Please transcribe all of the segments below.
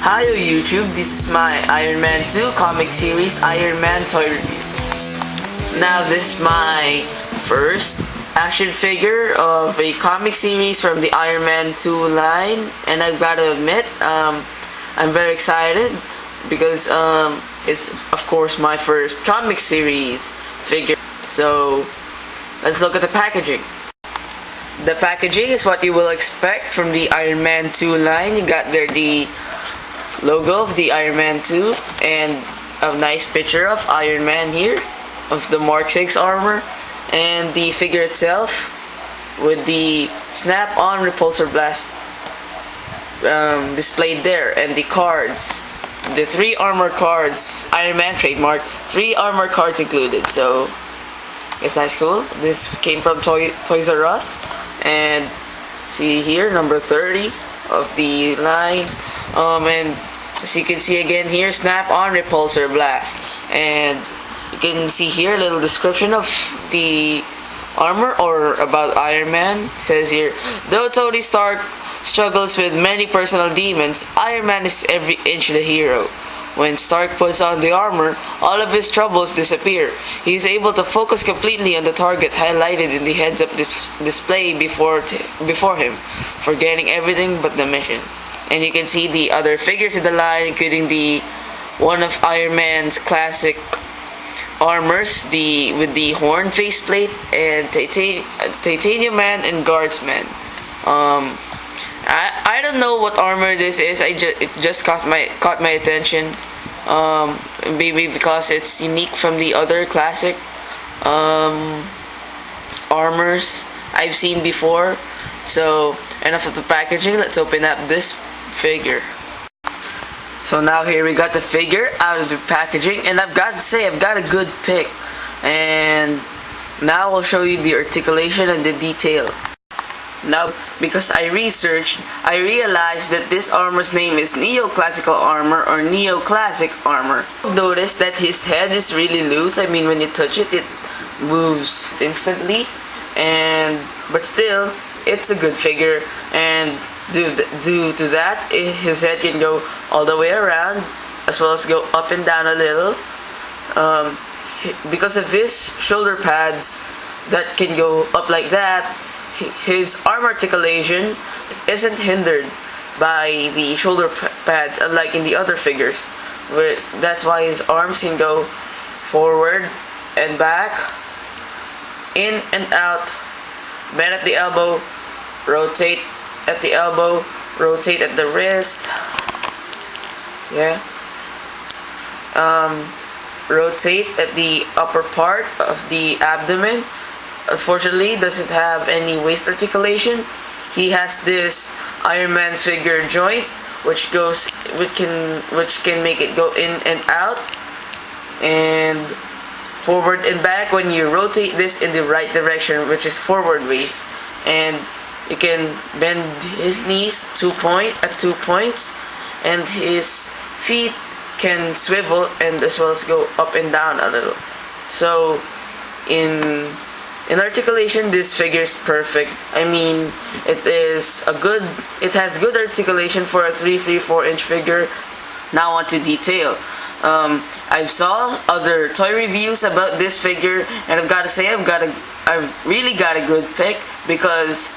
Hi YouTube, this is my Iron Man 2 comic series Iron Man toy review. Now this is my first action figure of a comic series from the Iron Man 2 line, and I've got to admit, I'm very excited because it's of course my first comic series figure. So let's look at the packaging. The packaging is what you will expect from the Iron Man 2 line. You got there the logo of the Iron Man 2 and a nice picture of Iron Man here of the Mark 6 armor, and the figure itself with the snap-on repulsor blast displayed there, and the cards, the 3 armor cards, Iron Man trademark, 3 armor cards included. So it's nice, cool. This came from Toys R Us, and see here number 30 of the line, and as you can see again here, snap-on repulsor blast, and you can see here a little description of the armor or about Iron Man. It says here, though Tony Stark struggles with many personal demons, Iron Man is every inch the hero. When Stark puts on the armor, all of his troubles disappear. He is able to focus completely on the target highlighted in the heads-up display before him, forgetting everything but the mission. And you can see the other figures in the line, including the one of Iron Man's classic armors, with the horn faceplate, and Titanium Man and Guardsman. I don't know what armor this is. It just caught my attention. Maybe because it's unique from the other classic armors I've seen before. So enough of the packaging. Let's open up this figure. So now here we got the figure out of the packaging, and I've got to say I've got a good pick. And now I'll show you the articulation and the detail. Now, because I researched, I realized that this armor's name is Neoclassical Armor or Neoclassic Armor. Notice that his head is really loose. I mean, when you touch it, it moves instantly. But still, it's a good figure. And due to that, his head can go all the way around, as well as go up and down a little. Because of his shoulder pads that can go up like that, his arm articulation isn't hindered by the shoulder pads, unlike in the other figures. That's why his arms can go forward and back, in and out, bend at the elbow, rotate at the elbow, rotate at the wrist, rotate at the upper part of the abdomen. Unfortunately, doesn't have any waist articulation. He has this Iron Man figure joint, which can make it go in and out, and forward and back when you rotate this in the right direction, which is forward ways. And you can bend his knees at 2 points, and his feet can swivel and as well as go up and down a little. So in articulation, this figure is perfect. I mean, it has good articulation for a 3/4-inch figure. Now on to detail. I've saw other toy reviews about this figure, and I've got to say I've really got a good pick, because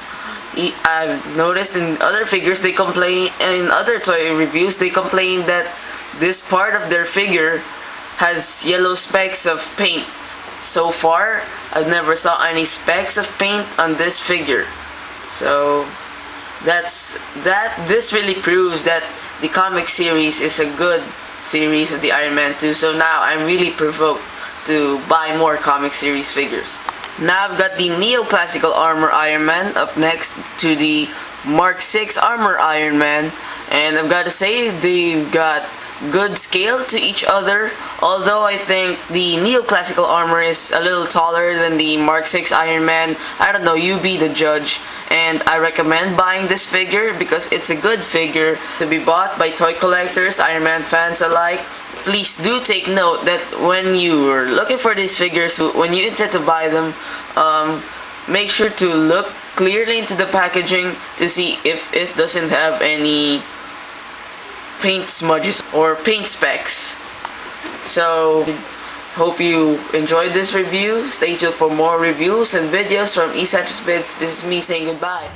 I've noticed in other figures in other toy reviews they complain that this part of their figure has yellow specks of paint. So far, I've never saw any specks of paint on this figure. So this really proves that the comic series is a good series of the Iron Man 2. So now I'm really provoked to buy more comic series figures. Now I've got the Neoclassical Armor Iron Man up next to the Mark 6 Armor Iron Man, and I've got to say they've got good scale to each other, although I think the Neoclassical Armor is a little taller than the Mark 6 Iron Man. I don't know, you be the judge. And I recommend buying this figure because it's a good figure to be bought by toy collectors, Iron Man fans alike. Please do take note that when you are looking for these figures, when you intend to buy them, make sure to look clearly into the packaging to see if it doesn't have any paint smudges or paint specks. So hope you enjoyed this review. Stay tuned for more reviews and videos from ESanchezVids. This is me saying goodbye.